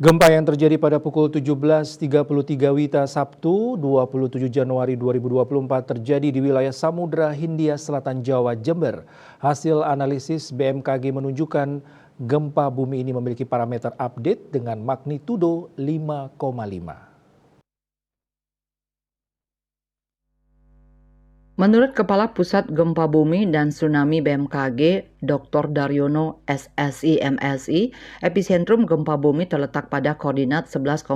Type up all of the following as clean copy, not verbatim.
Gempa yang terjadi pada pukul 17.33 WITA Sabtu 27 Januari 2024 terjadi di wilayah Samudra Hindia Selatan Jawa, Jember. Hasil analisis BMKG menunjukkan gempa bumi ini memiliki parameter update dengan magnitudo 5,5. Menurut Kepala Pusat Gempa Bumi dan Tsunami BMKG, Dr. Daryono SSI MSI, epicentrum gempa bumi terletak pada koordinat 11,56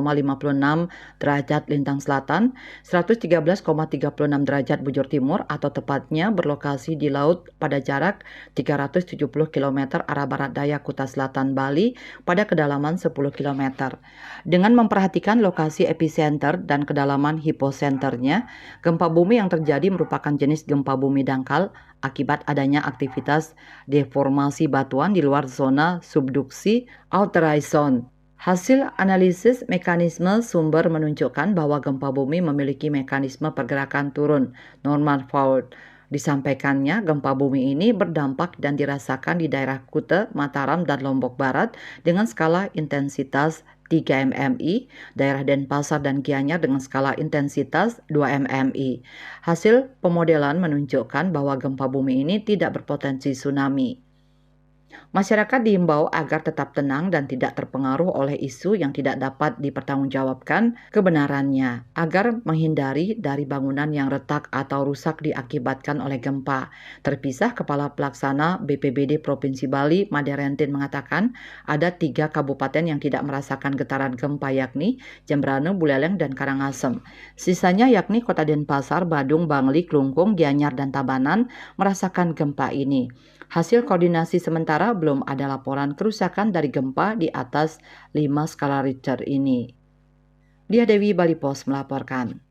derajat lintang selatan, 113,36 derajat bujur timur atau tepatnya berlokasi di laut pada jarak 370 km arah barat daya Kuta Selatan, Bali pada kedalaman 10 km. Dengan memperhatikan lokasi epicenter dan kedalaman hiposenternya, gempa bumi yang terjadi merupakan jenis gempa bumi dangkal akibat adanya aktivitas deformasi batuan di luar zona subduksi alterai zone. Hasil analisis mekanisme sumber menunjukkan bahwa gempa bumi memiliki mekanisme pergerakan turun normal fault. Disampaikannya, gempa bumi ini berdampak dan dirasakan di daerah Kuta, Mataram, dan Lombok Barat dengan skala intensitas 3 mmi, daerah Denpasar dan Gianyar dengan skala intensitas 2 mmi. Hasil pemodelan menunjukkan bahwa gempa bumi ini tidak berpotensi tsunami. Masyarakat diimbau agar tetap tenang dan tidak terpengaruh oleh isu yang tidak dapat dipertanggungjawabkan kebenarannya, agar menghindari dari bangunan yang retak atau rusak diakibatkan oleh gempa. Terpisah, Kepala Pelaksana BPBD Provinsi Bali, Made Rentin, mengatakan ada 3 kabupaten yang tidak merasakan getaran gempa, yakni Jembrane, Buleleng, dan Karangasem. Sisanya yakni Kota Denpasar, Badung, Bangli, Klungkung, Gianyar, dan Tabanan merasakan gempa ini. Hasil koordinasi sementara belum ada laporan kerusakan dari gempa di atas 5 skala Richter ini. Dia Dewi, Bali Pos melaporkan.